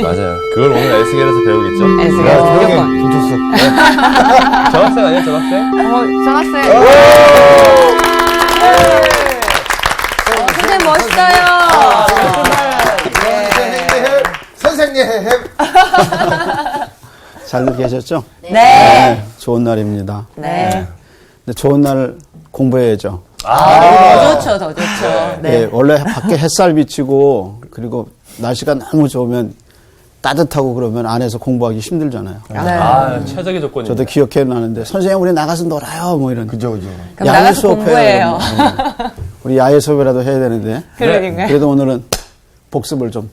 맞아요. 그걸 오늘 에스겔에서 배우겠죠? 에스겔 무조건. 김철수. 전학생 아니야, 전학생? 전학생. 선생님 멋있어요. 선생님. 잘들 계셨죠? 네. 좋은 날입니다. 네. 근데 좋은 날 공부해야죠. 더 좋죠, 더 좋죠. 네, 원래 밖에 햇살 비치고 그리고 날씨가 너무 좋으면 따뜻하고 그러면 안에서 공부하기 힘들잖아요. 최적의 조건이에요. 저도 기억해 나는데 선생님 우리 나가서 놀아요 뭐 이런. 그죠. 그럼 나가서 공부해요. 우리 야외 수업이라도 해야 되는데. 그러니까요. 그래도 오늘은 복습을 좀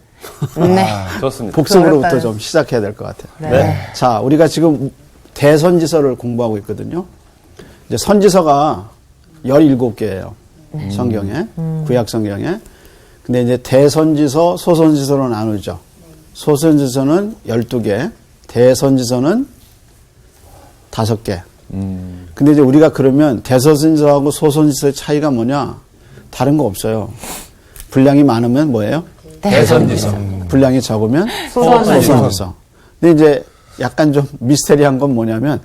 네. 좋습니다. 복습으로부터 좀 시작해야 될 것 같아요. 네. 자, 우리가 지금 대선지서를 공부하고 있거든요. 이제 선지서가 17개예요. 성경에, 구약 성경에. 근데 이제 대선지서, 소선지서로 나누죠. 소선지서는 12개, 대선지서는 5개. 근데 이제 우리가 그러면 대선지서하고 소선지서의 차이가 뭐냐? 다른 거 없어요. 분량이 많으면 뭐예요? 대선지서. 분량이 적으면 소선지서. 소선지서. 근데 이제 약간 좀 미스테리한 건 뭐냐면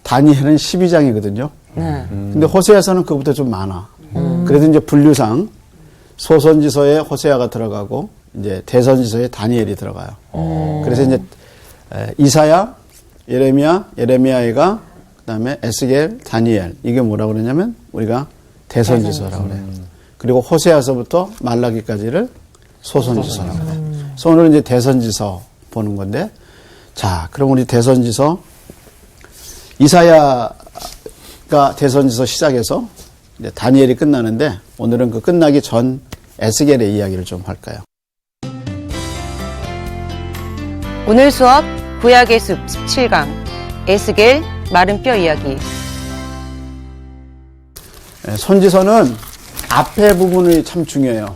다니엘은 12장이거든요. 네. 근데 호세아서는 그것보다 좀 많아. 그래도 이제 분류상 소선지서에 호세아가 들어가고 이제 대선지서에 다니엘이 들어가요. 그래서 이제 이사야, 예레미야가 그다음에 에스겔, 다니엘 이게 뭐라고 그러냐면 우리가 대선지서라고 그래요. 그리고 호세아서부터 말라기까지를 소선지서라고 그래요. 그래서 오늘은 이제 대선지서 보는 건데 자, 그럼 우리 대선지서 이사야가 대선지서 시작해서 이제 다니엘이 끝나는데 오늘은 그 끝나기 전 에스겔의 이야기를 좀 할까요? 오늘 수업 구약의 숲 17강 에스겔 마른 뼈 이야기. 선지서는 앞에 부분이 참 중요해요.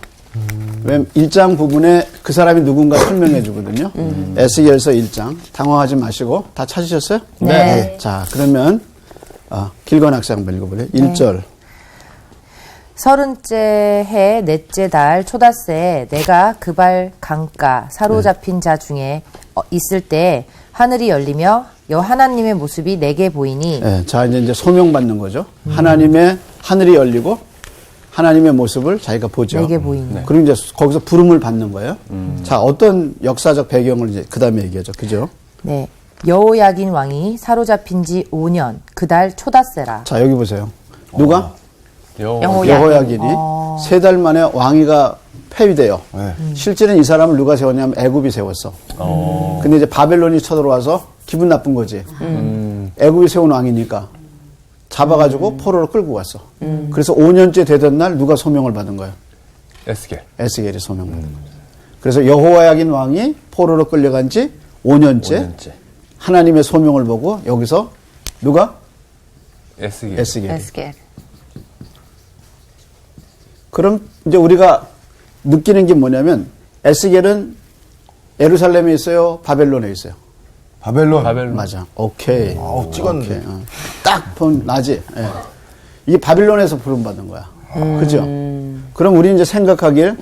왜냐면 1장 부분에 그 사람이 누군가 설명해 주거든요. 에스겔서 1장. 당황하지 마시고 다 찾으셨어요? 네. 자, 그러면 길건 학생 한번 읽어볼래요? 1절. 30째 해 넷째 달 초닷새에 내가 그발 강가 사로잡힌 자 중에 있을 때 하늘이 열리며 여 하나님의 모습이 내게 보이니 네, 자, 이제 소명받는 거죠. 하나님의 하늘이 열리고 하나님의 모습을 자기가 보죠. 내게 보이니. 그리고 이제 거기서 부름을 받는 거예요. 자, 어떤 역사적 배경을 이제 그 다음에 얘기하죠. 그죠? 네. 여호야긴 왕이 사로잡힌 지 5년 그 달 초닷새라. 자, 여기 보세요. 누가? 여호야긴. 여호야긴이 3달 만에 왕위가 폐위돼요. 실제는 이 사람을 누가 세웠냐면 애굽이 세웠어. 근데 이제 바벨론이 쳐들어와서 기분 나쁜 거지. 애굽이 세운 왕이니까 잡아가지고 포로로 끌고 갔어. 그래서 5년째 되던 날 누가 소명을 받은 거예요? 에스겔. 에스겔이 소명받은 거예요. 그래서 여호야긴 왕이 포로로 끌려간 지 5년째 하나님의 소명을 보고 여기서 누가? 에스겔. 에스겔. 그럼 이제 우리가 느끼는 게 뭐냐면 에스겔은 예루살렘에 있어요? 바벨론에 있어요? 바벨론. 맞아. 오케이. 찍었네. 오케이. 딱 보면 나지. 예. 이게 바빌론에서 부름받은 거야. 그죠? 그럼 우리 이제 생각하길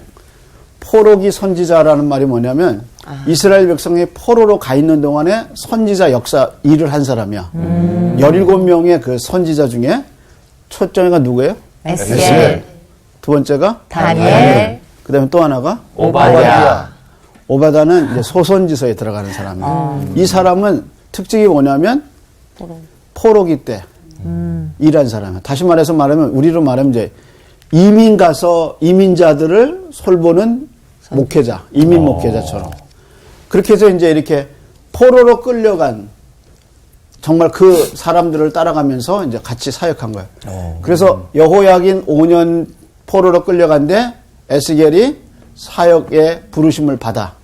포로기 선지자라는 말이 뭐냐면 이스라엘 백성이 포로로 가 있는 동안에 선지자 역사 일을 한 사람이야. 17명의 그 선지자 중에 첫째가 누구예요? 에스겔. 두 번째가 다니엘. 그 다음에 또 하나가 오바댜. 오바다는 이제 소선지서에 들어가는 사람이에요. 이 사람은 특징이 뭐냐면 포로기 때 일한 사람이에요. 다시 말하면 우리로 말하면 이제 이민 가서 이민자들을 솔보는 목회자, 이민 목회자처럼 그렇게 해서 이제 이렇게 포로로 끌려간 정말 그 사람들을 따라가면서 이제 같이 사역한 거예요. 그래서 여호야긴 5년 포로로 끌려간데 에스겔이 사역의 부르심을 받아.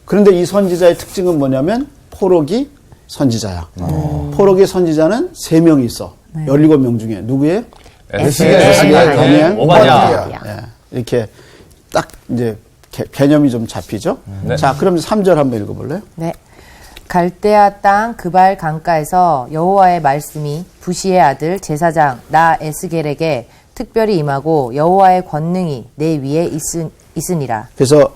그런데 이 선지자의 특징은 뭐냐면 포로기 선지자야. 포로기 선지자는 3명이 있어. 17명 중에. 누구예요? 에스겔, 다니엘, 오바댜. 예, 이렇게 딱 이제 개념이 좀 잡히죠? 네. 자, 그럼 3절 한번 읽어볼래요? 네. 갈대아 땅 그발 강가에서 여호와의 말씀이 부시의 아들 제사장 나 에스겔에게 특별히 임하고 여호와의 권능이 내 위에 있으니라. 그래서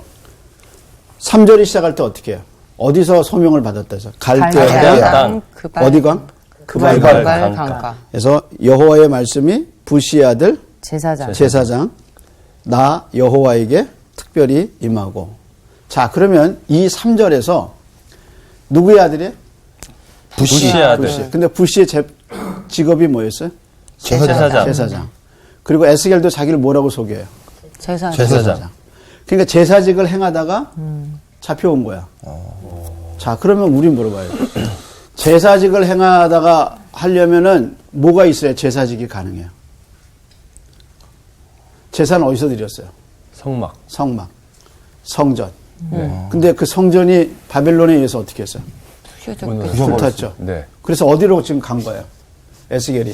3절이 시작할 때 어떻게 해요? 어디서 소명을 받았다 해서 갈대아 갈대아 땅, 땅. 그발, 어디 강? 그발 그발 강. 그발 강가. 강가. 그래서 여호와의 말씀이 부시의 아들 제사장. 제사장 나 여호와에게 특별히 임하고. 자, 그러면 이 3절에서 누구의 아들이에요? 부시의 아들. 부시. 근데 부시의 직업이 뭐였어요? 제사장. 제사장. 그리고 에스겔도 자기를 뭐라고 소개해요? 제사장. 그러니까 제사직을 행하다가 잡혀온 거야. 자, 그러면 우리 물어봐요. 제사직을 행하다가 하려면은 뭐가 있어야 제사직이 가능해요? 제사는 어디서 드렸어요? 성막. 성막, 성전. 근데 그 성전이 바벨론에 의해서 어떻게 했어요? 불탔죠. 네. 그래서 어디로 지금 간 거예요? 에스겔이.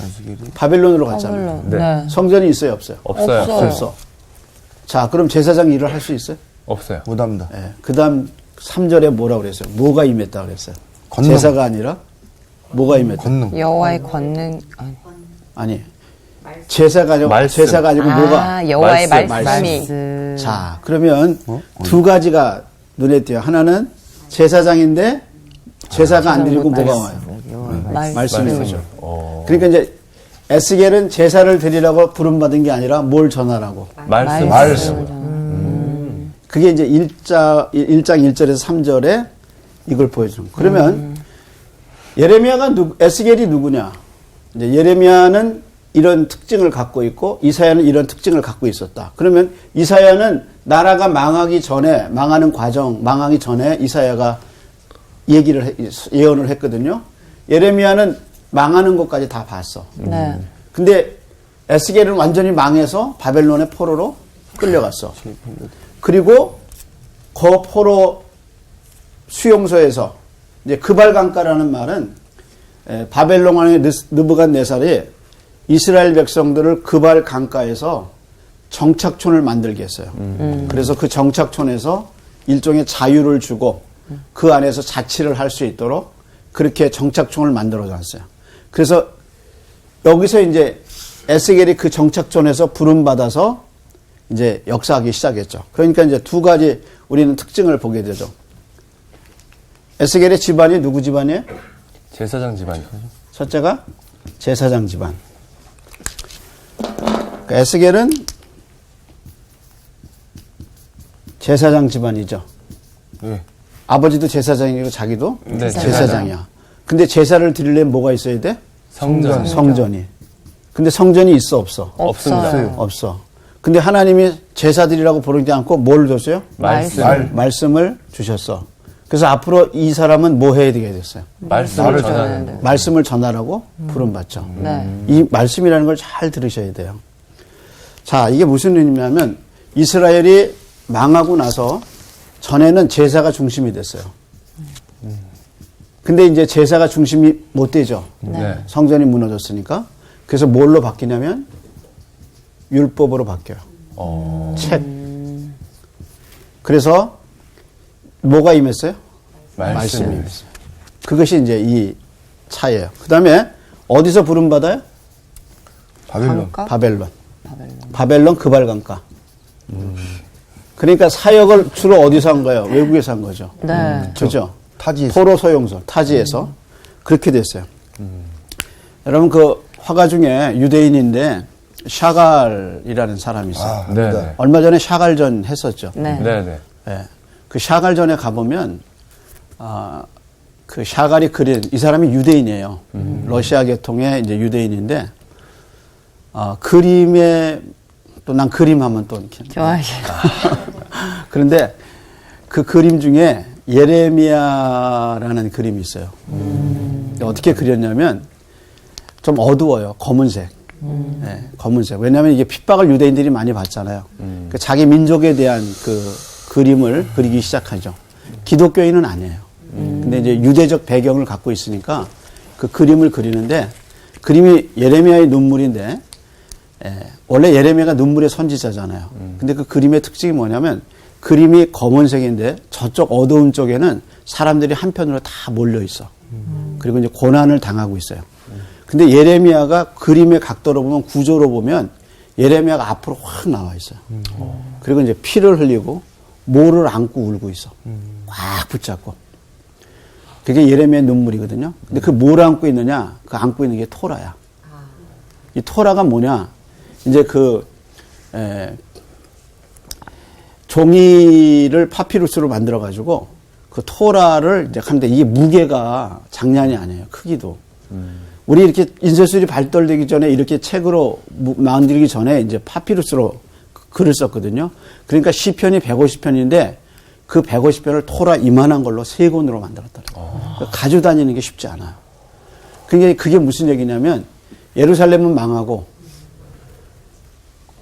바벨론으로 갔잖아요. 네. 성전이 있어요, 없어요? 없어요. 없어. 자, 그럼 제사장 일을 할 수 있어요? 없어요. 못합니다. 예. 그 다음 3절에 뭐라 그랬어요? 뭐가 임했다 그랬어요? 권능. 제사가 아니라 뭐가 임했다? 권능. 여호와의 권능. 아니. 제사가 아니고, 말씀. 제사가 아니고 뭐가? 여호와의 말씀. 말씀이. 자, 그러면 두 가지가 눈에 띄어요. 하나는 제사장인데 제사가 안 드리고 뭐가 와요? 말씀이 오죠. 그러니까 이제 에스겔은 제사를 드리라고 부름받은 게 아니라 뭘 전하라고? 말씀. 그게 이제 1장 1절에서 3절에 이걸 보여주는 거예요. 그러면 예레미야가 에스겔이 누구냐? 이제 예레미야는 이런 특징을 갖고 있고 이사야는 이런 특징을 갖고 있었다. 그러면 이사야는 나라가 망하기 전에 망하는 과정, 망하기 전에 이사야가 예언을 했거든요. 예레미야는 망하는 것까지 다 봤어. 네. 근데 에스겔은 완전히 망해서 바벨론의 포로로 끌려갔어. 그리고 그 포로 수용소에서 이제 그발강가라는 말은 바벨론 왕의 느부갓네살이 이스라엘 백성들을 그발 강가에서 정착촌을 만들게 했어요. 그래서 그 정착촌에서 일종의 자유를 주고 그 안에서 자치를 할 수 있도록 그렇게 정착촌을 만들어 놨어요. 그래서 여기서 이제 에스겔이 그 정착촌에서 부름받아서 이제 역사하기 시작했죠. 그러니까 이제 두 가지 우리는 특징을 보게 되죠. 에스겔의 집안이 누구 집안이에요? 제사장 집안이요. 첫째가 제사장 집안. 그러니까 에스겔은 제사장 집안이죠. 네. 아버지도 제사장이고 자기도 네, 제사장이야. 근데 제사를 드리려면 뭐가 있어야 돼? 성전. 성전이. 근데 성전이 있어 없어? 없습니다. 없어. 근데 하나님이 제사 드리라고 부르지 않고 뭘 줬어요? 말씀을 주셨어. 그래서 앞으로 이 사람은 뭐 해야 되게 됐어요? 말씀을 전하는. 말씀을 전하라고 부름받죠. 네. 이 말씀이라는 걸 잘 들으셔야 돼요. 자, 이게 무슨 의미냐면 이스라엘이 망하고 나서 전에는 제사가 중심이 됐어요. 근데 이제 제사가 중심이 못 되죠. 네. 성전이 무너졌으니까. 그래서 뭘로 바뀌냐면 율법으로 바뀌어요. 책. 그래서 뭐가 임했어요? 말씀이 임했어요. 그것이 이제 이 차이예요. 그 다음에 어디서 부름받아요? 바벨론. 바벨론. 바벨론 그발강가. 그러니까 사역을 주로 어디서 한 거예요? 외국에서 한 거죠. 네. 그죠? 타지에서. 포로 소용소, 타지에서. 그렇게 됐어요. 여러분, 그 화가 중에 유대인인데, 샤갈이라는 사람이 있어요. 네. 네. 얼마 전에 샤갈전 했었죠. 네. 네. 네. 예. 그 샤갈전에 가보면, 그 샤갈이 그린, 이 사람이 유대인이에요. 러시아 계통의 이제 유대인인데, 그림에, 또 난 그림 하면 또 이렇게. 좋아요. 그런데 그 그림 중에 예레미야라는 그림이 있어요. 어떻게 그렸냐면 좀 어두워요. 검은색. 네, 검은색. 왜냐하면 이게 핍박을 유대인들이 많이 받잖아요. 그 자기 민족에 대한 그 그림을 그리기 시작하죠. 기독교인은 아니에요. 근데 이제 유대적 배경을 갖고 있으니까 그 그림을 그리는데 그림이 예레미야의 눈물인데 원래 예레미야가 눈물의 선지자잖아요. 근데 그 그림의 특징이 뭐냐면 그림이 검은색인데 저쪽 어두운 쪽에는 사람들이 한편으로 다 몰려 있어. 그리고 이제 고난을 당하고 있어요. 근데 예레미야가 그림의 각도로 보면 구조로 보면 예레미야가 앞으로 확 나와 있어요. 그리고 이제 피를 흘리고 모를 안고 울고 있어. 꽉 붙잡고. 그게 예레미야의 눈물이거든요. 근데 그 뭘 안고 있느냐? 그 안고 있는 게 토라야. 이 토라가 뭐냐? 이제 종이를 파피루스로 만들어가지고 그 토라를 이제 하는데 이게 무게가 장난이 아니에요. 크기도. 우리 이렇게 인쇄술이 발달되기 전에 이렇게 책으로 만들기 전에 이제 파피루스로 글을 썼거든요. 그러니까 시편이 150편인데 그 150편을 토라 이만한 걸로 3권으로 만들었더라고요. 가지고 다니는 게 쉽지 않아요. 그게 무슨 얘기냐면 예루살렘은 망하고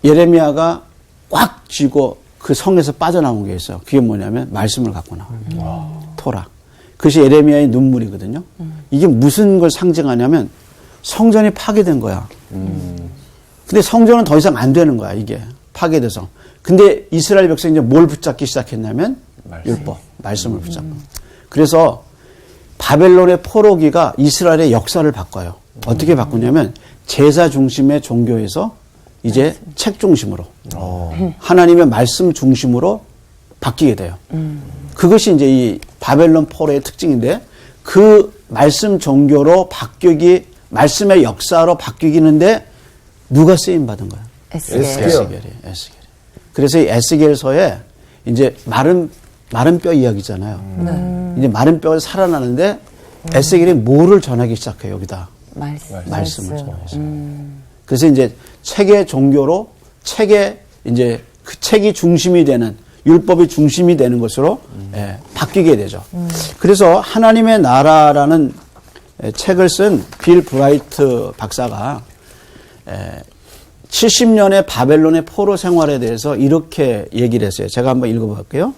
예레미야가 꽉 쥐고 그 성에서 빠져나온 게 있어요. 그게 뭐냐면 말씀을 갖고 나와요. 토라. 그것이 예레미야의 눈물이거든요. 이게 무슨 걸 상징하냐면 성전이 파괴된 거야. 근데 성전은 더 이상 안 되는 거야, 이게. 파괴돼서. 근데 이스라엘 백성이 이제 뭘 붙잡기 시작했냐면 율법, 말씀을 붙잡고. 그래서 바벨론의 포로기가 이스라엘의 역사를 바꿔요. 어떻게 바꾸냐면 제사 중심의 종교에서 이제 책 중심으로 하나님의 말씀 중심으로 바뀌게 돼요. 그것이 이제 이 바벨론 포로의 특징인데 그 말씀 종교로 바뀌기 말씀의 역사로 바뀌기는데 누가 쓰임 받은 거야? 에스겔이. 그래서 이 에스겔서에 이제 마른 뼈 이야기잖아요. 이제 마른 뼈가 살아나는데 에스겔이 뭐를 전하기 시작해요, 여기다? 말씀을 전하기. 그래서 이제 책의 종교로 책의 이제 그 책이 중심이 되는 율법이 중심이 되는 것으로 바뀌게 되죠. 그래서 하나님의 나라라는 책을 쓴 빌 브라이트 박사가 70년의 바벨론의 포로 생활에 대해서 이렇게 얘기를 했어요. 제가 한번 읽어볼게요.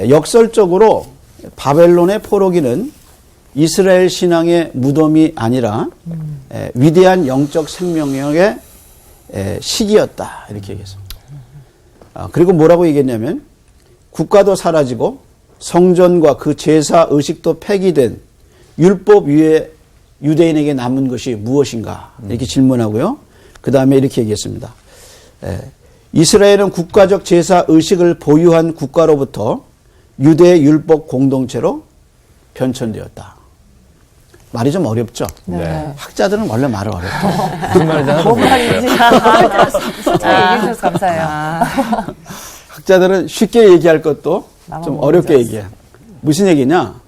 역설적으로 바벨론의 포로기는 이스라엘 신앙의 무덤이 아니라 위대한 영적 생명력의 시기였다. 이렇게 얘기했습니다. 그리고 뭐라고 얘기했냐면 국가도 사라지고 성전과 그 제사 의식도 폐기된 율법 위에 유대인에게 남은 것이 무엇인가 이렇게 질문하고요. 그 다음에 이렇게 얘기했습니다. 이스라엘은 국가적 제사 의식을 보유한 국가로부터 유대 율법 공동체로 변천되었다. 말이 좀 어렵죠? 네. 학자들은 원래 말을 어렵죠. 무슨 말이잖아. 뭔 말인지 솔직히 얘기해 주셔서 감사해요. 학자들은 쉽게 얘기할 것도 좀 어렵게 얘기해. 무슨 얘기냐?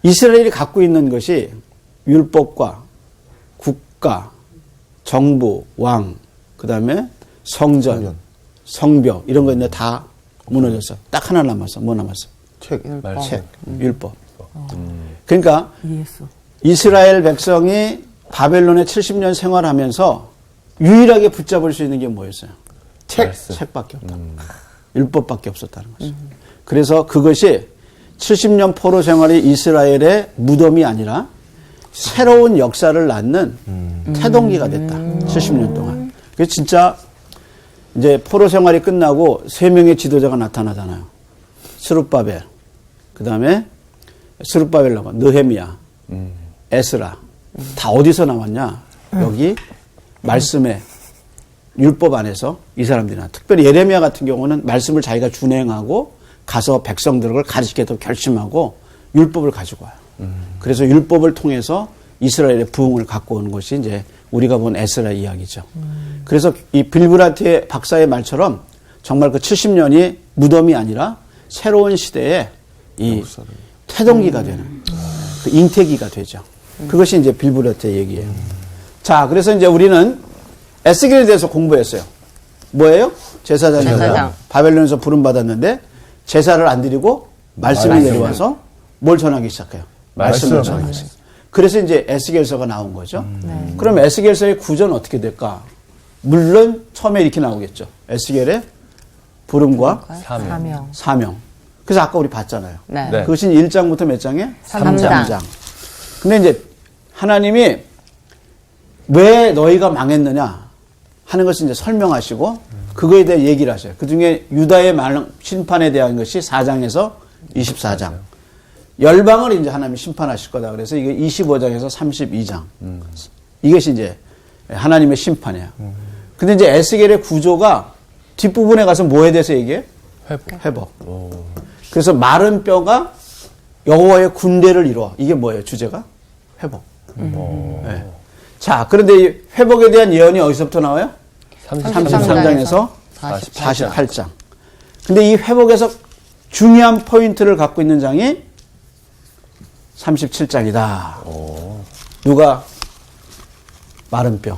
이스라엘이 갖고 있는 것이 율법과 국가, 정부, 왕, 그 다음에 성전, 성벽 이런 거 있는데 다 무너졌어. 딱 하나 남았어. 뭐 남았어? 책, 율법. 그러니까 이스라엘 백성이 바벨론에 70년 생활하면서 유일하게 붙잡을 수 있는 게 뭐였어요? 책밖에 없다. 율법밖에 없었다는 거죠. 그래서 그것이 70년 포로 생활이 이스라엘의 무덤이 아니라 새로운 역사를 낳는 태동기가 됐다. 70년 동안. 그래서 진짜 이제 포로 생활이 끝나고 3명의 지도자가 나타나잖아요. 스룹바벨, 그 다음에 스룹바벨 나와 느헤미야, 에스라. 다 어디서 나왔냐? 여기 말씀의 율법 안에서 이 사람들이 나. 특별히 예레미야 같은 경우는 말씀을 자기가 준행하고 가서 백성들을 가르치겠다고 결심하고 율법을 가지고 와요. 그래서 율법을 통해서 이스라엘의 부흥을 갖고 오는 것이 이제 우리가 본 에스라 이야기죠. 그래서 이 빌브라트의 박사의 말처럼 정말 그 70년이 무덤이 아니라 새로운 시대에 이 태동기가 되는 그 잉태기가 되죠. 그것이 이제 빌브라트의 얘기예요. 자, 그래서 이제 우리는 에스겔에 대해서 공부했어요. 뭐예요? 제사장. 바벨론에서 부름받았는데 제사를 안 드리고 말씀이 내려와서 뭘 전하기 시작해요? 말씀을 전하기 시작해요. 그래서 이제 에스겔서가 나온 거죠. 그럼 에스겔서의 구조는 어떻게 될까? 물론 처음에 이렇게 나오겠죠. 에스겔의 부름과 사명. 그래서 아까 우리 봤잖아요. 네. 그것이 1장부터 몇 장에? 3장. 근데 이제 하나님이 왜 너희가 망했느냐 하는 것을 이제 설명하시고 그거에 대해 얘기를 하셔요. 그 중에 유다의 심판에 대한 것이 4장에서 24장. 열방을 이제 하나님이 심판하실 거다. 그래서 이게 25장에서 32장. 이것이 이제 하나님의 심판이에요. 근데 이제 에스겔의 구조가 뒷부분에 가서 뭐에 대해서 얘기해? 회복. 그래서 마른 뼈가 여호와의 군대를 이루어. 이게 뭐예요? 주제가? 회복. 네. 자, 그런데 이 회복에 대한 예언이 어디서부터 나와요? 33장에서 48장. 근데 이 회복에서 중요한 포인트를 갖고 있는 장이 37장이다. 누가? 마른 뼈.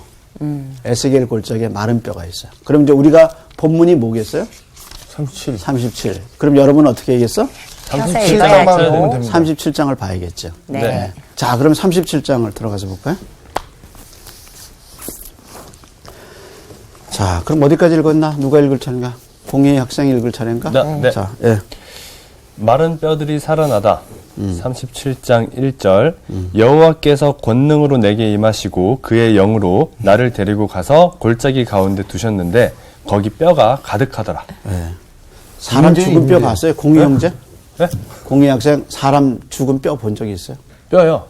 에스겔 골짜기에 마른 뼈가 있어요. 그럼 이제 우리가 본문이 뭐겠어요? 37. 그럼 여러분은 어떻게 얘기했어? 37장만 보면 됩니다. 37장을 봐야겠죠. 네. 자, 그럼 37장을 들어가서 볼까요? 자, 그럼 어디까지 읽었나? 누가 읽을 차례인가? 공예의 학생이 읽을 차례인가? 네. 자, 예. 마른 뼈들이 살아나다. 37장 1절 여호와께서 권능으로 내게 임하시고 그의 영으로 나를 데리고 가서 골짜기 가운데 두셨는데 거기 뼈가 가득하더라. 예. 사람 죽은 뼈 봤어요? 공예 형제? 네? 공예 학생 사람 죽은 뼈 본 적이 있어요? 뼈요?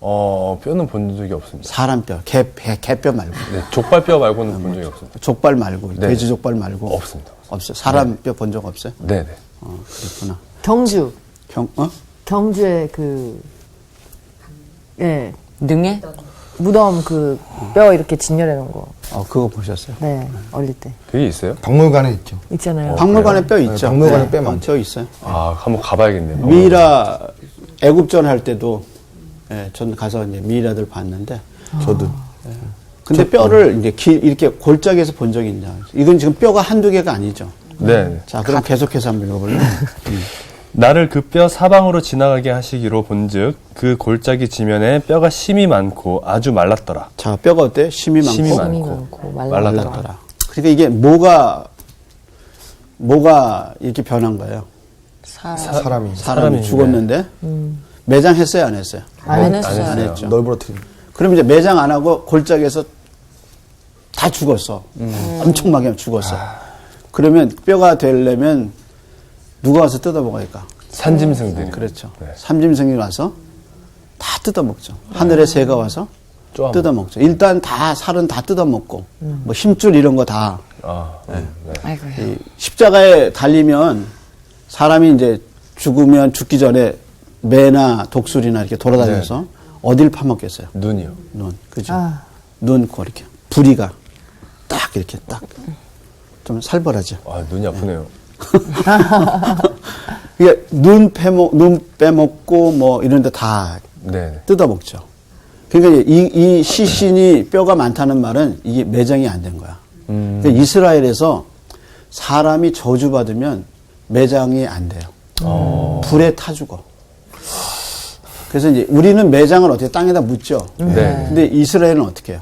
뼈는 본 적이 없습니다. 사람 뼈, 개뼈 말고. 네, 족발뼈 말고는 본 적이 없습니다. 족발 말고, 네. 돼지 족발 말고. 없습니다. 없어요. 사람 뼈 본 적 없어요? 네네. 그렇구나. 경주. 경주에 능해? 무덤 뼈 이렇게 진열해 놓은 거. 그거 보셨어요? 네, 어릴 때. 그게 있어요? 박물관에 있죠. 있잖아요. 박물관에 뼈 있죠? 박물관에 뼈 많죠. 뼈 있어요. 아, 한번 가봐야겠네요. 미이라 애국전 할 때도 전 가서 이제 미이라들 봤는데 저도. 근데 뼈를 이제 이렇게 골짜기에서 본 적이 있냐? 이건 지금 뼈가 한두 개가 아니죠. 네. 자, 그럼 계속해서 한번 읽어볼래요? 나를 그 뼈 사방으로 지나가게 하시기로 본즉 그 골짜기 지면에 뼈가 심이 많고 아주 말랐더라. 자, 뼈가 어때? 심이 많고, 심이 힘이 많고 많고 말랐더라. 그러니까 이게 뭐가 이렇게 변한 거예요? 사람이. 사람이 죽었는데 매장했어요, 안 했어요? 안 했어요. 안 했죠. 널브러뜨린. 그럼 이제 매장 안 하고 골짜기에서 다 죽었어. 엄청나게 죽었어. 그러면 뼈가 되려면 누가 와서 뜯어먹을까? 산짐승들이. 그렇죠. 네. 삼짐승이 와서 다 뜯어먹죠. 하늘의 새가 와서 쪼아 뜯어먹죠. 일단 살은 다 뜯어먹고 뭐 힘줄 이런 거 다 아이고. 이 십자가에 달리면 사람이 이제 죽기 전에 매나 독수리나 이렇게 돌아다녀서 어딜 파먹겠어요? 눈이요. 눈, 그죠? 아. 눈, 코 이렇게 부리가 딱 이렇게 딱 좀 살벌하죠. 아, 눈이 아프네요. 이게 눈 빼먹고 뭐 이런 데 다 네. 뜯어먹죠. 그러니까 이 시신이 뼈가 많다는 말은 이게 매장이 안 된 거야. 그러니까 이스라엘에서 사람이 저주받으면 매장이 안 돼요. 불에 타 죽어. 그래서 이제 우리는 매장을 어떻게 땅에다 묻죠. 네. 근데 이스라엘은 어떻게 해요?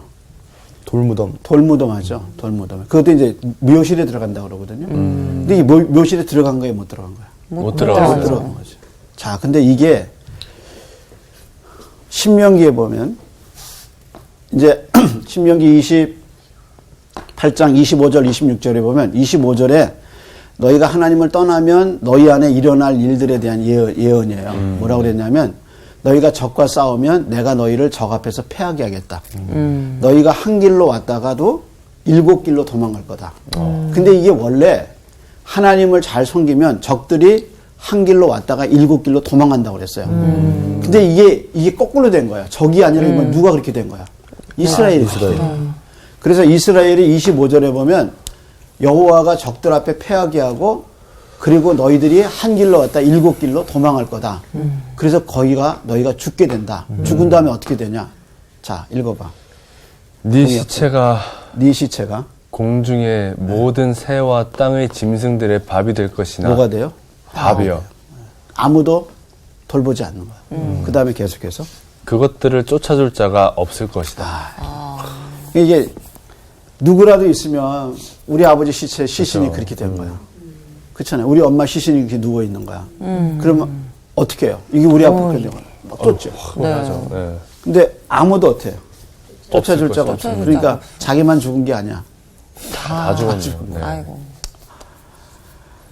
돌무덤. 돌무덤 하죠. 돌무덤. 그것도 이제 묘실에 들어간다고 그러거든요. 근데 이 묘실에 들어간 거예요? 못 들어간 거예요? 못 들어가요. 못 들어간 거죠. 자, 근데 이게 신명기에 보면 이제 신명기 28장 25절 26절에 보면 25절에 너희가 하나님을 떠나면 너희 안에 일어날 일들에 대한 예언이에요. 뭐라고 그랬냐면 너희가 적과 싸우면 내가 너희를 적 앞에서 패하게 하겠다. 너희가 한 길로 왔다가도 7길로 도망갈 거다. 근데 이게 원래 하나님을 잘 섬기면 적들이 한 길로 왔다가 7길로 도망간다고 그랬어요. 근데 이게 거꾸로 된 거야. 적이 아니라 이건 누가 그렇게 된 거야? 이스라엘이. 그래서 이스라엘이 25절에 보면 여호와가 적들 앞에 패하게 하고 그리고 너희들이 한 길로 왔다 7길로 도망갈 거다. 그래서 너희가 죽게 된다. 죽은 다음에 어떻게 되냐? 자, 읽어봐. 네 시체가 네. 공중의 모든 새와 땅의 짐승들의 밥이 될 것이나 뭐가 돼요? 밥이요. 아무도 돌보지 않는 거야. 그 다음에 계속해서 그것들을 쫓아줄 자가 없을 것이다. 이게 누구라도 있으면 우리 아버지 시신이 그렇게 된 거야. 그렇잖아요. 우리 엄마 시신이 이렇게 누워 있는 거야. 그러면 어떻게 해요? 이게 우리 아빠 된 거야. 쫓죠. 네. 근데 아무도 어때요? 쫓아줄 자가 없을 없어. 그러니까 자기만 죽은 게 아니야. 다 죽었네요. 네. 아이고.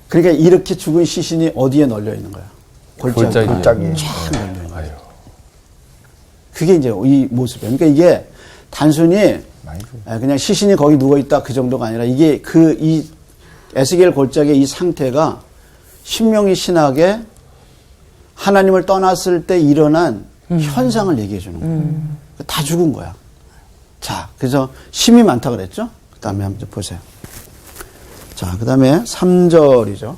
그러니까 이렇게 죽은 시신이 어디에 널려 있는 거야? 골짜기에. 골짜기에. 쫙 널려 있는 거야. 아유. 그게 이제 이 모습이에요. 그러니까 이게 단순히 그냥 시신이 거기 누워 있다 그 정도가 아니라 이게 이 에스겔 골짜기의 이 상태가 신명기 신학의 하나님을 떠났을 때 일어난 현상을 얘기해 주는 거예요. 다 죽은 거야. 자, 그래서 심이 많다 그랬죠? 그 다음에 한번 보세요. 자, 그 다음에 3절이죠.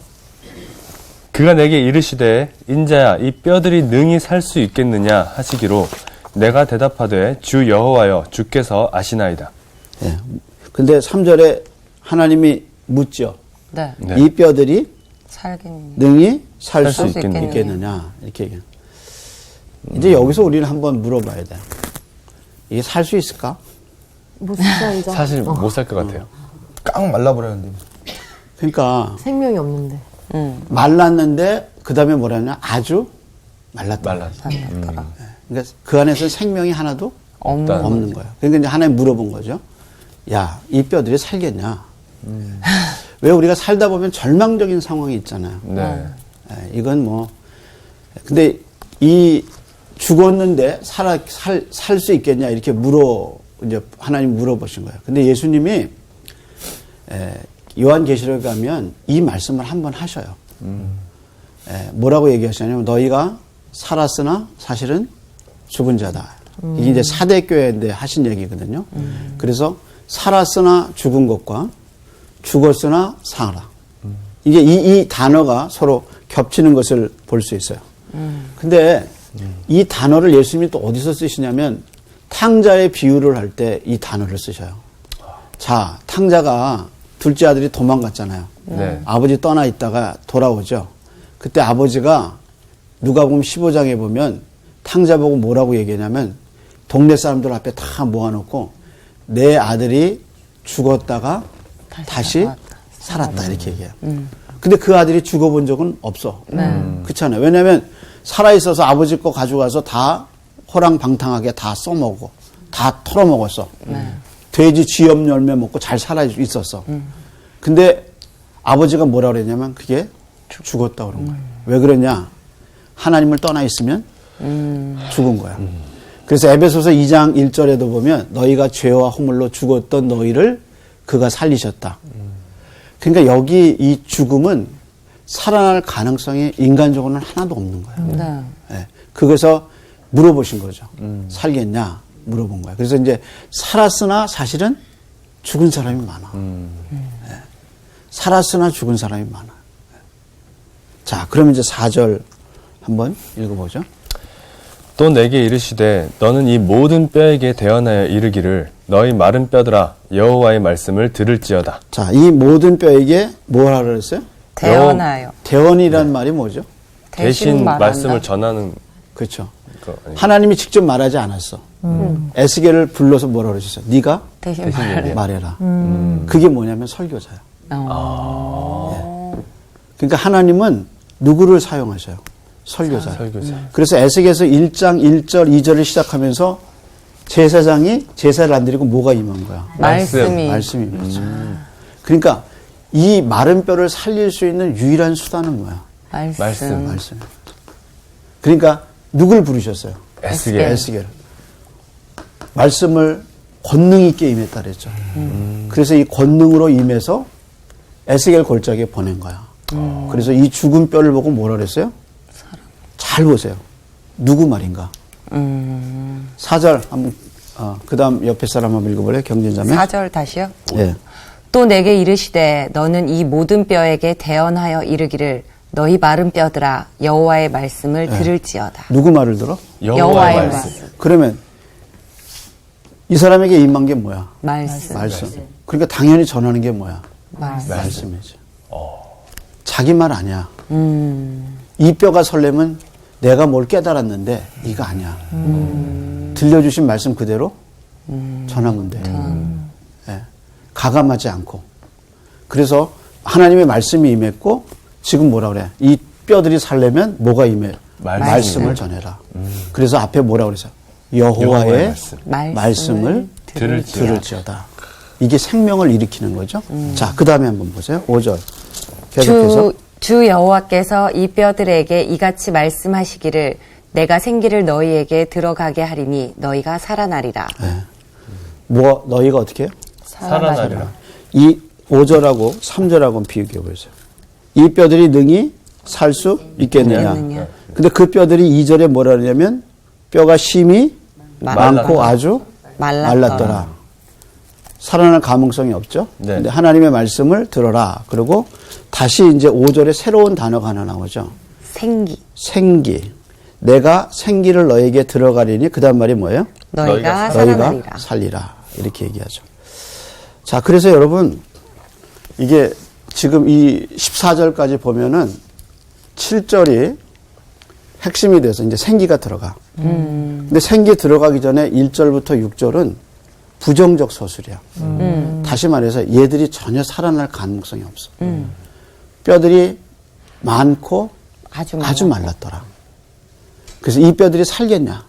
그가 내게 이르시되 인자야 이 뼈들이 능히 살 수 있겠느냐 하시기로 내가 대답하되 주 여호와여 주께서 아시나이다. 예. 근데 3절에 하나님이 묻죠. 네. 네. 이 뼈들이 살겠니? 능히 살 살 수 수 있겠느냐. 있겠느냐. 이렇게 얘기해요. 이제 여기서 우리는 한번 물어봐야 돼. 이게 살 수 있을까? 못 살죠. 사실 못 살 것 같아요. 깡 말라버렸는데. 그러니까 생명이 없는데. 말랐는데 그 다음에 뭐라냐? 아주 말랐다. 말랐어. 그러니까 그 안에서 생명이 하나도 없다. 없는 거예요. 그러니까 이제 하나님 물어본 거죠. 야, 이 뼈들이 살겠냐? 왜 우리가 살다 보면 절망적인 상황이 있잖아요. 네. 예, 이건 뭐 근데 이 죽었는데 살 수 있겠냐 이렇게 이제 하나님 물어보신 거예요. 근데 예수님이 요한계시록에 가면 이 말씀을 한번 하셔요. 뭐라고 얘기하시냐면 너희가 살았으나 사실은 죽은 자다. 이게 이제 사대교회인데 하신 얘기거든요. 그래서 살았으나 죽은 것과 죽었으나 살아. 이게 이 단어가 서로 겹치는 것을 볼 수 있어요. 근데 이 단어를 예수님이 또 어디서 쓰시냐면 탕자의 비유를 할 때 이 단어를 쓰셔요. 자, 탕자가 둘째 아들이 도망갔잖아요. 네. 아버지 떠나 있다가 돌아오죠. 그때 아버지가 누가복음 15장에 보면 탕자 보고 뭐라고 얘기하냐면 동네 사람들 앞에 다 모아놓고 내 아들이 죽었다가 다시 살았다 이렇게 얘기해요. 근데 그 아들이 죽어본 적은 없어. 그렇잖아요. 왜냐하면 살아있어서 아버지 거 가져가서 다 호랑방탕하게 다 써먹고 다 털어먹었어. 돼지 쥐염 열매 먹고 잘 살아있었어. 근데 아버지가 뭐라 그랬냐면 그게 죽었다 그런 거예요. 왜 그러냐? 하나님을 떠나 있으면 죽은 거야. 그래서 에베소서 2장 1절에도 보면 너희가 죄와 허물로 죽었던 너희를 그가 살리셨다. 그러니까 여기 이 죽음은 살아날 가능성이 인간적으로는 하나도 없는 거예요. 네. 예. 그래서 물어보신 거죠. 살겠냐? 물어본 거예요. 그래서 이제 살았으나 사실은 죽은 사람이 많아. 예. 살았으나 죽은 사람이 많아. 자, 그러면 이제 4절 한번 읽어보죠. 또 내게 이르시되 너는 이 모든 뼈에게 대언하여 이르기를 너희 마른 뼈들아 여호와의 말씀을 들을지어다. 자, 이 모든 뼈에게 뭐라 그랬어요? 대언하여. 대언이란 말이 뭐죠? 대신 말한다. 말씀을 전하는 그렇죠. 거 아니에요? 하나님이 직접 말하지 않았어. 에스겔을 불러서 뭐라 그러셨어요? 네가 대신 말해. 말해라. 그게 뭐냐면 설교자야. 그러니까 하나님은 누구를 사용하셔요? 설교자. 설교자. 그래서 에스겔에서 1장 1절 2절을 시작하면서 제사장이 제사를 안 드리고 뭐가 임한 거야? 말씀이. 말씀이 임했죠. 그러니까 이 마른 뼈를 살릴 수 있는 유일한 수단은 뭐야? 말씀. 말씀. 그러니까 누굴 부르셨어요? 에스겔. 에스겔. 말씀을 권능 있게 임했다 그랬죠. 그래서 이 권능으로 임해서 에스겔 골짜기에 보낸 거야. 그래서 이 죽은 뼈를 보고 뭐라 그랬어요? 잘 보세요. 누구 말인가? 4절 한번 그 다음 옆에 사람 한번 읽어볼래요? 경진자매. 4절 다시요? 예. 또 내게 이르시되 너는 이 모든 뼈에게 대언하여 이르기를 너희 마른 뼈들아 여호와의 말씀을 들을지어다. 누구 말을 들어? 여호와의 말씀. 그러면 이 사람에게 임한 게 뭐야? 말씀. 그러니까 당연히 전하는 게 뭐야? 말씀이죠. 자기 말 아니야. 이 뼈가 설레면 내가 뭘 깨달았는데 이거 아니야. 들려주신 말씀 그대로 전하면 돼. 예. 가감하지 않고. 그래서 하나님의 말씀이 임했고 지금 뭐라 그래? 이 뼈들이 살려면 뭐가 임해? 말씀을 전해라. 그래서 앞에 뭐라 그랬어요? 여호와의 말씀을 들을지어다. 이게 생명을 일으키는 거죠. 자, 그 다음에 한번 보세요. 5절. 계속해서. 주 여호와께서 이 뼈들에게 이같이 말씀하시기를 내가 생기를 너희에게 들어가게 하리니 너희가 살아나리라. 네. 너희가 어떻게 해요? 살아나리라. 이 5절하고 3절하고 비교해 보세요. 이 뼈들이 능히 살 수 있겠느냐. 근데 그 뼈들이 2절에 뭐라 그러냐면 뼈가 심히 많고 말랐다. 아주 말랐더라. 살아날 가능성이 없죠. 네. 근데 하나님의 말씀을 들어라. 그리고 다시 이제 5절에 새로운 단어가 하나 나오죠. 생기. 생기. 내가 생기를 너에게 들어가리니 그 다음 말이 뭐예요? 너희가 너희가 살아나리라. 살리라. 이렇게 얘기하죠. 자, 그래서 여러분 이게 지금 이 14절까지 보면은 7절이 핵심이 돼서 이제 생기가 들어가. 근데 생기 들어가기 전에 1절부터 6절은 부정적 서술이야. 다시 말해서 얘들이 전혀 살아날 가능성이 없어. 뼈들이 많고 아주 말랐더라. 그래서 이 뼈들이 살겠냐?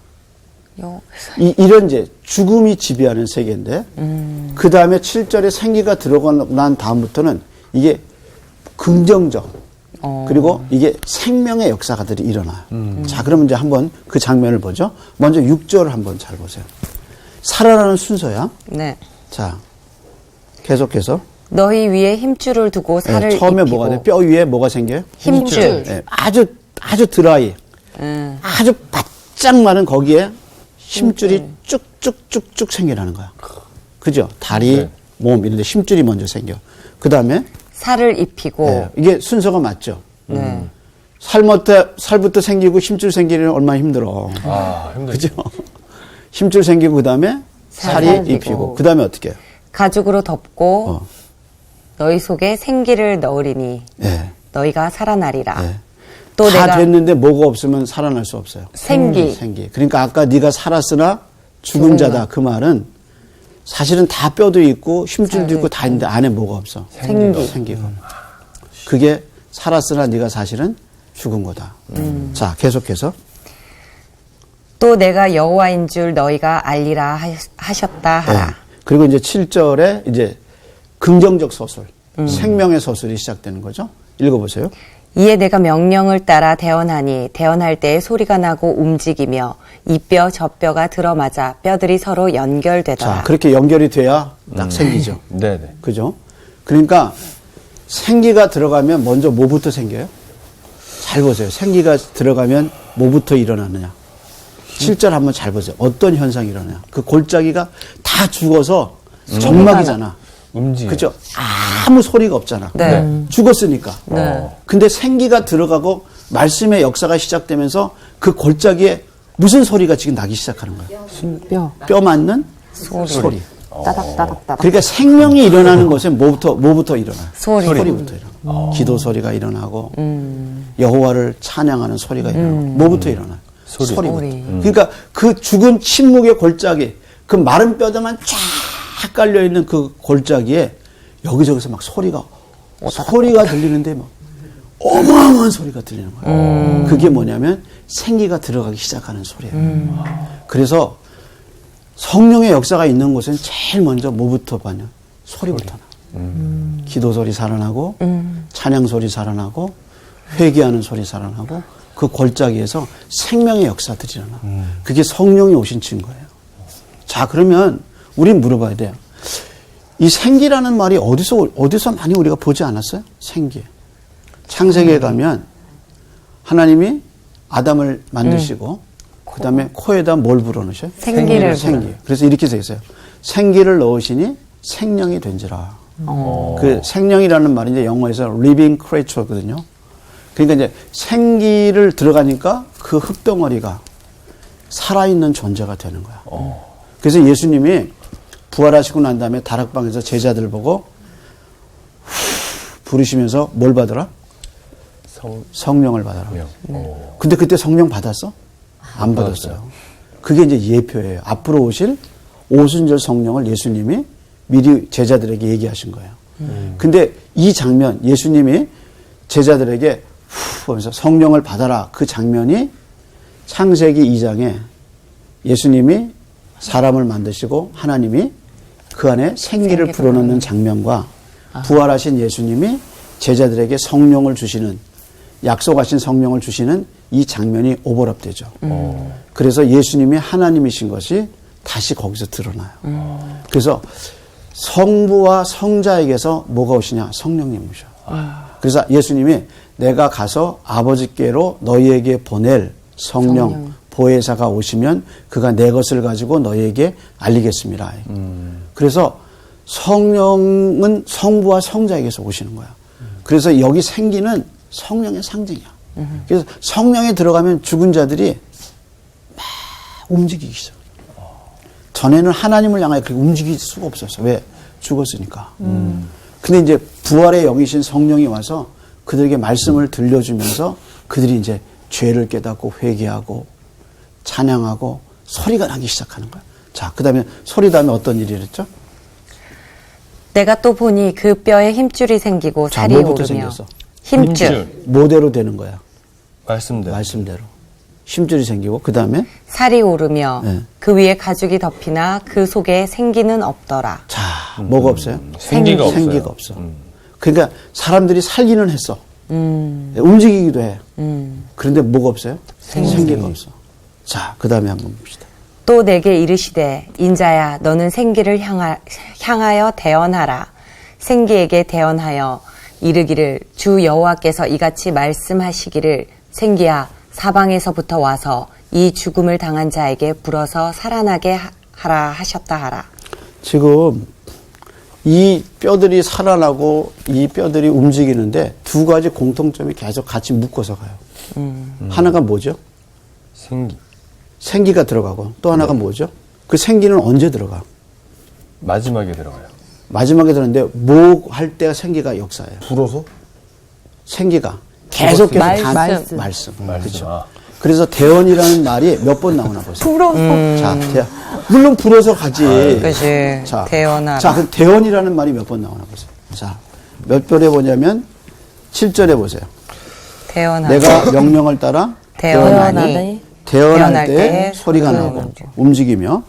이런 이제 죽음이 지배하는 세계인데, 그 다음에 7절에 생기가 들어가고 난 다음부터는 이게 긍정적, 그리고 이게 생명의 역사가들이 일어나요. 자, 그러면 이제 한번 그 장면을 보죠. 먼저 6절을 한번 잘 보세요. 살아나는 순서야. 네. 자, 계속해서. 너희 위에 힘줄을 두고 살을 처음에 입히고. 뭐가 돼? 뼈 위에 뭐가 생겨요? 힘줄. 예, 아주 드라이, 아주 바짝 마른 거기에 힘줄이 쭉쭉쭉쭉 생겨나는 거야. 그죠? 다리, 네. 몸 이런 데 힘줄이 먼저 생겨. 그 다음에 살을 입히고. 이게 순서가 맞죠? 네. 살부터 생기고 힘줄 생기려면 얼마나 힘들어. 아, 힘들죠. 그죠? 힘줄 생기고 그 다음에 살이 살이 입히고 그 다음에 어떻게 해요? 가죽으로 덮고 너희 속에 생기를 넣으리니 예. 너희가 살아나리라. 예. 또 다 내가 됐는데 뭐가 없으면 살아날 수 없어요. 생기. 생기. 그러니까 아까 네가 살았으나 죽은 자다 그 말은 사실은 다 뼈도 있고 힘줄도 있고 다 있는데 안에 뭐가 없어. 생기가. 그게 살았으나 네가 사실은 죽은 거다. 자, 계속해서. 또 내가 여호와인 줄 너희가 알리라 하셨다 하라. 예. 그리고 이제 7절에 이제 긍정적 서술, 생명의 서술이 시작되는 거죠. 읽어보세요. 이에 내가 명령을 따라 대언하니 대언할 때에 소리가 나고 움직이며 이 뼈 저 뼈가 들어맞아 뼈들이 서로 연결되더라. 자, 그렇게 연결이 돼야 딱 생기죠. 네네. 그죠? 그러니까 생기가 들어가면 먼저 뭐부터 생겨요? 잘 보세요. 생기가 들어가면 뭐부터 일어나느냐? 7절 한번 잘 보세요. 어떤 현상이 일어나냐? 그 골짜기가 다 죽어서 정막이잖아. 움직여. 그죠? 아무 소리가 없잖아. 네. 죽었으니까. 근데 생기가 들어가고 말씀의 역사가 시작되면서 그 골짜기에 무슨 소리가 지금 나기 시작하는 거예요? 뼈 맞는 소리. 따닥따닥따닥. 그러니까 생명이 일어나는 곳엔 뭐부터 일어나요? 소리부터 일어나. 기도 소리가 일어나고 여호와를 찬양하는 소리가 일어나고 뭐부터 일어나요? 소리부터. 그러니까 그 죽은 침묵의 골짜기, 그 마른 뼈들만 쫙 깔려 있는 그 골짜기에 여기저기서 막 소리가 들리는데 막 어마어마한 소리가 들리는 거예요. 그게 뭐냐면 생기가 들어가기 시작하는 소리예요. 그래서 성령의 역사가 있는 곳은 제일 먼저 뭐부터 봐냐? 소리부터 나. 기도 소리 살아나고 찬양 소리 살아나고 회개하는 소리 살아나고 그 골짜기에서 생명의 역사들이 일어나. 그게 성령이 오신 증거예요. 자, 그러면 우린 물어봐야 돼요. 이 생기라는 말이 어디서 많이 우리가 보지 않았어요? 생기. 창세기에 가면 하나님이 아담을 만드시고 그 다음에 코에다 뭘 불어넣으셔요? 생기를 생기. 그래서 이렇게 돼 있어요. 생기를 넣으시니 생명이 된지라. 그 생명이라는 말이 이제 영어에서 living creature거든요. 그러니까 이제 생기를 들어가니까 그 흙덩어리가 살아있는 존재가 되는 거야. 그래서 예수님이 부활하시고 난 다음에 다락방에서 제자들 보고 부르시면서 뭘 받으라? 성령을 받아라. 근데 그때 성령 받았어? 안 받았어요. 그게 이제 예표예요. 앞으로 오실 오순절 성령을 예수님이 미리 제자들에게 얘기하신 거예요. 근데 이 장면, 예수님이 제자들에게 보면서 성령을 받아라. 그 장면이 창세기 2장에 예수님이 사람을 만드시고 하나님이 그 안에 생기를 불어넣는 장면과 부활하신 예수님이 제자들에게 성령을 주시는, 약속하신 성령을 주시는 이 장면이 오버랩되죠. 그래서 예수님이 하나님이신 것이 다시 거기서 드러나요. 그래서 성부와 성자에게서 뭐가 오시냐? 성령님 오셔. 그래서 예수님이 내가 가서 아버지께로 너희에게 보낼 성령 보혜사가 오시면 그가 내 것을 가지고 너희에게 알리겠습니다. 그래서 성령은 성부와 성자에게서 오시는 거야. 그래서 여기 생기는 성령의 상징이야. 그래서 성령에 들어가면 죽은 자들이 막 움직이기 시작해. 전에는 하나님을 향하여 그렇게 움직일 수가 없었어. 왜? 죽었으니까. 근데 이제 부활의 영이신 성령이 와서 그들에게 말씀을 들려주면서 그들이 이제 죄를 깨닫고 회개하고 찬양하고 소리가 나기 시작하는 거야. 자, 그 다음에 소리 다음에 어떤 일이 있었죠? 내가 또 보니 그 뼈에 힘줄이 생기고 자, 살이 뭐부터 오르며 생겼어? 힘줄, 뭐대로 되는 거야? 말씀대로. 말씀대로. 힘줄이 생기고 그 다음에 살이 오르며 네. 그 위에 가죽이 덮이나 그 속에 생기는 없더라. 자, 뭐가 없어요? 생기가 없어요. 생기가 없어. 그러니까 사람들이 살기는 했어. 움직이기도 해. 그런데 뭐가 없어요? 생기가 없어. 자, 그 다음에 한번 봅시다. 또 내게 이르시되 인자야 너는 생기를 향하여 대언하라. 생기에게 대언하여 이르기를 주 여호와께서 이같이 말씀하시기를 생기야 사방에서부터 와서 이 죽음을 당한 자에게 불어서 살아나게 하라 하셨다 하라. 지금 이 뼈들이 살아나고 이 뼈들이 움직이는데 두 가지 공통점이 계속 같이 묶어서 가요. 하나가 뭐죠? 생기가 들어가고 또 하나가 뭐죠? 그 생기는 언제 들어가? 마지막에 들어가요. 마지막에 들었는데 뭐 할 때가 생기가 역사예요. 불어서? 생기가 계속해서 말씀. 그렇죠. 아. 그래서 대언이라는 말이 몇 번 나오나 보세요. 불어서. 자, 물론 불어서 가지. 그치. 자, 대언하라. 자, 그 대언이라는 말이 몇 번 나오나 보세요. 자, 몇 절에 보냐면 7절에 보세요. 대언하라. 내가 명령을 따라 대언하니 대언할 때 소리가 나고 움직이며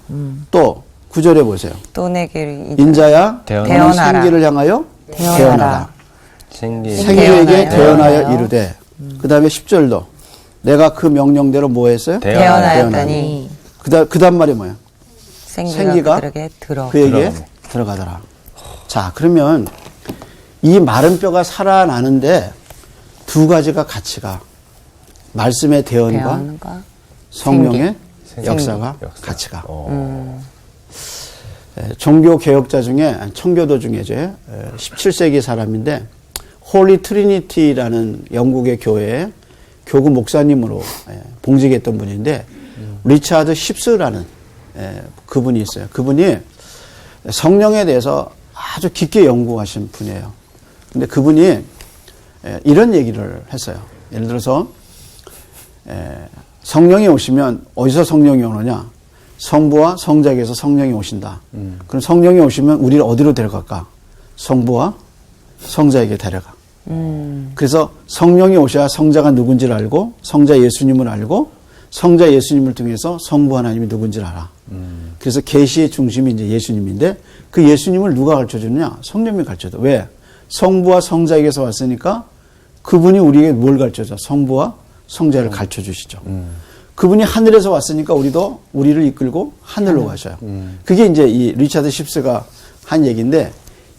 또 9절에 보세요. 또 내게 인자야 대언하라. 너는 생기를 향하여 대언하라. 생기에게 대언하여 대언하여 이르되 그 다음에 10절도 내가 그 명령대로 뭐 했어요? 대언하였더니 그 다음 말이 뭐야? 생기가 그들에게 들어. 그에게 들어가더라. 자, 그러면 이 마른 뼈가 살아나는데 두 가지가 같이 가. 말씀의 대언과 대언과 성령의 역사가 같이 가. 종교 개혁자 중에 청교도 중에 이제 17세기 사람인데 홀리 트리니티라는 영국의 교회에 교구 목사님으로 봉직했던 분인데 리차드 십스라는 그분이 있어요. 그분이 성령에 대해서 아주 깊게 연구하신 분이에요. 근데 그분이 이런 얘기를 했어요. 예를 들어서 성령이 오시면 어디서 성령이 오느냐? 성부와 성자에게서 성령이 오신다. 그럼 성령이 오시면 우리를 어디로 데려갈까? 성부와 성자에게 데려가. 그래서 성령이 오셔야 성자가 누군지를 알고 성자 예수님을 알고 성자 예수님을 통해서 성부 하나님이 누군지를 알아. 그래서 계시의 중심이 이제 예수님인데 그 예수님을 누가 가르쳐주느냐? 성령이 가르쳐줘. 왜? 성부와 성자에게서 왔으니까 그분이 우리에게 뭘 가르쳐줘? 성부와 성자를 가르쳐주시죠. 그분이 하늘에서 왔으니까 우리도 우리를 이끌고 하늘로 가셔요. 그게 이제 이 리차드 십스가 한 얘기인데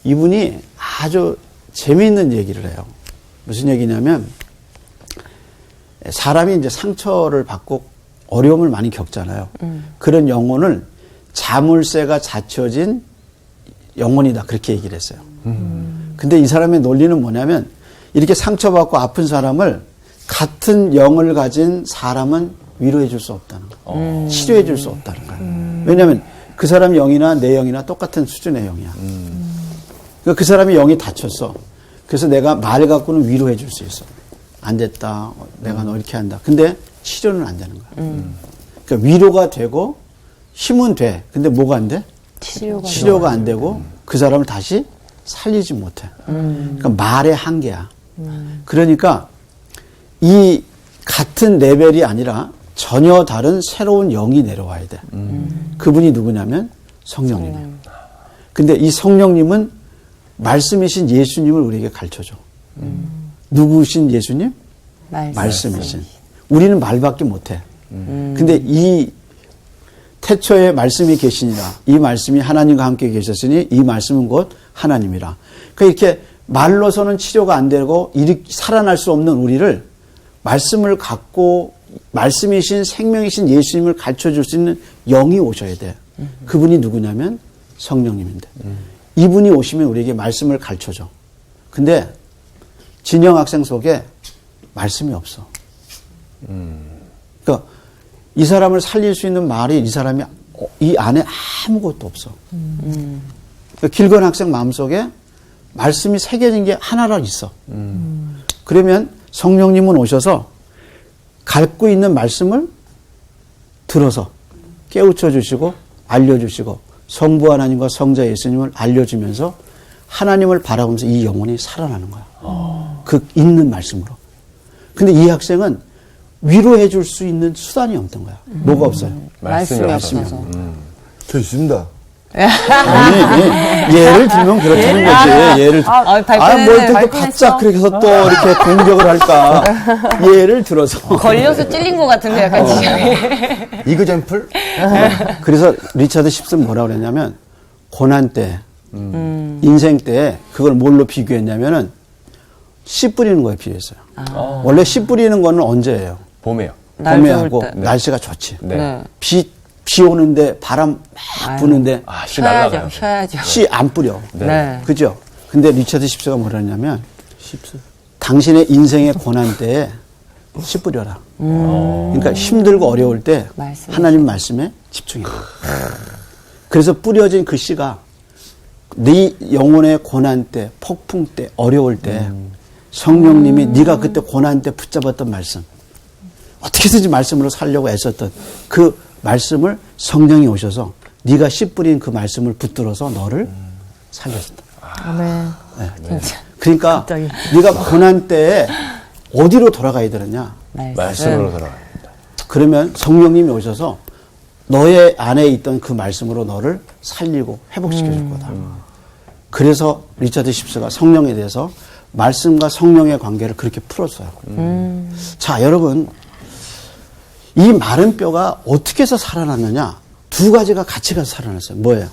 이분이 아주 재미있는 얘기를 해요. 무슨 얘기냐면 사람이 이제 상처를 받고 어려움을 많이 겪잖아요. 그런 영혼을 자물쇠가 닫혀진 영혼이다. 그렇게 얘기를 했어요. 근데 이 사람의 논리는 뭐냐면 이렇게 상처받고 아픈 사람을 같은 영을 가진 사람은 위로해 줄 수 없다는 거예요. 치료해 줄 수 없다는 거예요. 왜냐하면 그 사람 영이나 내 영이나 똑같은 수준의 영이야. 그러니까 그 사람의 영이 다쳤어. 그래서 내가 말 갖고는 위로해 줄 수 있어. 안 됐다. 내가 너 이렇게 한다. 근데 치료는 안 되는 거야. 그러니까 위로가 되고 힘은 돼. 근데 뭐가 안 돼? 치료가 안 되고 그 사람을 다시 살리지 못해. 그러니까 말의 한계야. 그러니까 이 같은 레벨이 아니라 전혀 다른 새로운 영이 내려와야 돼. 그분이 누구냐면 성령님이에요. 근데 이 성령님은 말씀이신 예수님을 우리에게 가르쳐줘. 누구신 예수님? 말씀이신. 우리는 말밖에 못해. 근데 이 태초에 말씀이 계시니라. 이 말씀이 하나님과 함께 계셨으니 이 말씀은 곧 하나님이라. 그러니까 이렇게 말로서는 치료가 안 되고 살아날 수 없는 우리를 말씀을 갖고 말씀이신 생명이신 예수님을 가르쳐줄 수 있는 영이 오셔야 돼. 그분이 누구냐면 성령님인데 이분이 오시면 우리에게 말씀을 가르쳐줘. 근데 진영 학생 속에 말씀이 없어. 그러니까 이 사람을 살릴 수 있는 말이 이 사람이 이 안에 아무것도 없어. 그러니까 길건 학생 마음속에 말씀이 새겨진 게 하나라 있어. 그러면 성령님은 오셔서 갖고 있는 말씀을 들어서 깨우쳐 주시고 알려주시고 성부 하나님과 성자 예수님을 알려주면서 하나님을 바라보면서 이 영혼이 살아나는 거야. 그 있는 말씀으로. 근데 이 학생은 위로해 줄 수 있는 수단이 없던 거야. 뭐가 없어요? 말씀이 말씀이 없어서. 저 있습니다. 아니, 예를 들면 그렇다는 거지. 예를 뭘 또 바짝 그렇게 해서 또 이렇게 공격을 할까. 예를 들어서. 걸려서 찔린 것 같은데 약간 지경이. 이그젠플? 그래서 리차드 십슨 뭐라고 그랬냐면 고난 때, 인생 때 그걸 뭘로 비교했냐면은 씨 뿌리는 거에 비유했어요. 원래 씨 뿌리는 거는 언제예요? 봄에요. 봄에 하고 날씨가 좋지. 네. 비 오는데 바람 막 부는데 씨 날라가요. 쉬어야죠. 씨 안 뿌려. 네. 그죠? 근데 리차드 십스가 뭐라냐면 당신의 인생의 고난 때에 씨 뿌려라. 그러니까 힘들고 어려울 때 말씀. 하나님 말씀에 집중해라. 그래서 뿌려진 그 씨가 네 영혼의 고난 때, 폭풍 때, 어려울 때 성령님이 네가 그때 고난 때 붙잡았던 말씀, 어떻게든지 말씀으로 살려고 애썼던 그 말씀을 성령이 오셔서 네가 씨 뿌린 그 말씀을 붙들어서 너를 살려준다. 아멘. 진짜. 그러니까 네가 고난 때에 어디로 돌아가야 되느냐? 말씀으로 돌아갑니다. 그러면 성령님이 오셔서 너의 안에 있던 그 말씀으로 너를 살리고 회복시켜 줄 거다. 그래서 리차드 십스가 성령에 대해서 말씀과 성령의 관계를 그렇게 풀었어요. 자, 여러분, 이 마른 뼈가 어떻게 해서 살아났느냐? 두 가지가 같이 가서 살아났어요. 뭐예요?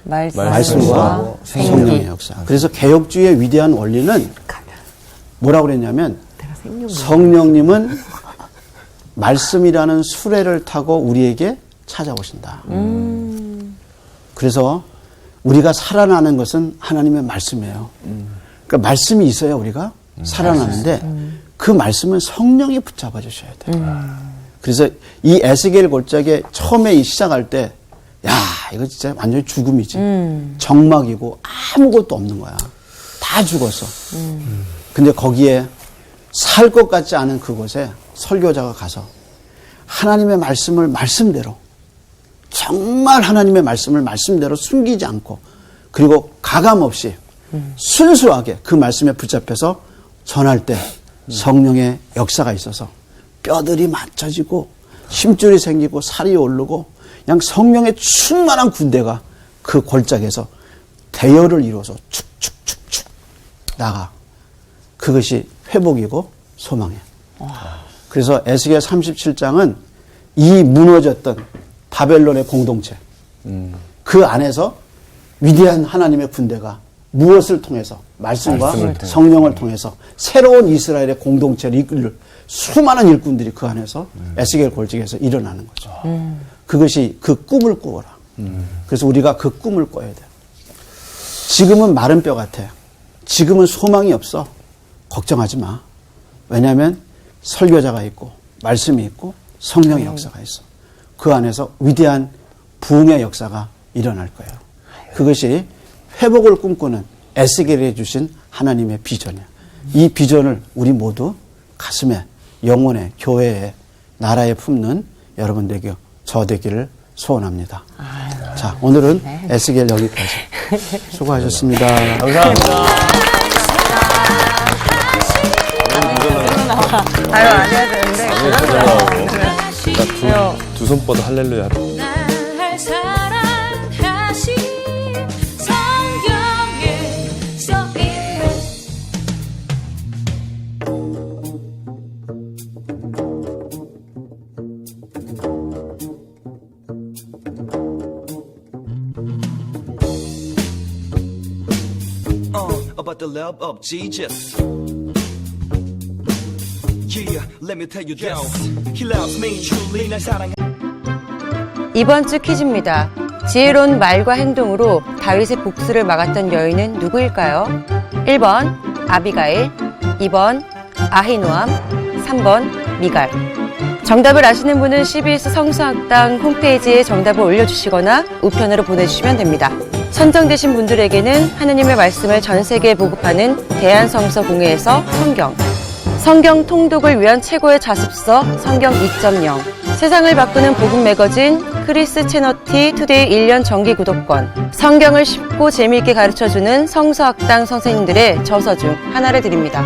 말씀과 성령의 역사. 그래서 개혁주의의 위대한 원리는 뭐라고 그랬냐면 성령님은 말씀이라는 수레를 타고 우리에게 찾아오신다. 그래서 우리가 살아나는 것은 하나님의 말씀이에요. 그러니까 말씀이 있어야 우리가 살아나는데 그 말씀은 성령이 붙잡아 주셔야 돼요. 그래서 이 에스겔 골짜기에 처음에 시작할 때 야, 이거 진짜 완전히 죽음이지. 정막이고 아무것도 없는 거야. 다 죽었어. 근데 거기에 살 것 같지 않은 그곳에 설교자가 가서 하나님의 말씀을 말씀대로, 정말 하나님의 말씀을 말씀대로 숨기지 않고, 그리고 가감 없이 순수하게 그 말씀에 붙잡혀서 전할 때 성령의 역사가 있어서 뼈들이 맞춰지고 힘줄이 생기고 살이 오르고 그냥 성령의 충만한 군대가 그 골짜기에서 대열을 이루어서 축축축축 나가. 그것이 회복이고 소망이에요. 그래서 에스겔 37장은 이 무너졌던 바벨론의 공동체, 그 안에서 위대한 하나님의 군대가 무엇을 통해서, 말씀과 성령을 통해서 새로운 이스라엘의 공동체를 이끌 수많은 일꾼들이 그 안에서 에스겔 골짜기에서 일어나는 거죠. 그것이 그 꿈을 꾸어라. 그래서 우리가 그 꿈을 꿔야 돼요. 지금은 마른 뼈 같아. 지금은 소망이 없어. 걱정하지 마. 왜냐하면 설교자가 있고 말씀이 있고 성령의 역사가 있어. 그 안에서 위대한 부흥의 역사가 일어날 거예요. 그것이 회복을 꿈꾸는 에스겔이 주신 하나님의 비전이야. 이 비전을 우리 모두 가슴에, 영혼에, 교회에, 나라에 품는 여러분 되기, 저 되기를 소원합니다. 자, 오늘은 에스겔 여기까지. 수고하셨습니다. 감사합니다. 아유, 안 해야 되는데. 두 손 뻗어 할렐루야. 날 사랑하신 성경에 써있네. about but the love of Jesus. Yeah, let me tell you this. He loves me truly. 날 사랑해. 이번 주 퀴즈입니다. 지혜로운 말과 행동으로 다윗의 복수를 막았던 여인은 누구일까요? 1번 아비가일, 2번 아히노암, 3번 미갈. 정답을 아시는 분은 CBS 성서학당 홈페이지에 정답을 올려주시거나 우편으로 보내주시면 됩니다. 선정되신 분들에게는 하느님의 말씀을 전 세계에 보급하는 대한성서공회에서 성경 통독을 위한 최고의 자습서 성경 2.0, 세상을 바꾸는 복음 매거진 크리스 채너티 투데이 1년 정기 구독권, 성경을 쉽고 재미있게 가르쳐주는 성서학당 선생님들의 저서 중 하나를 드립니다.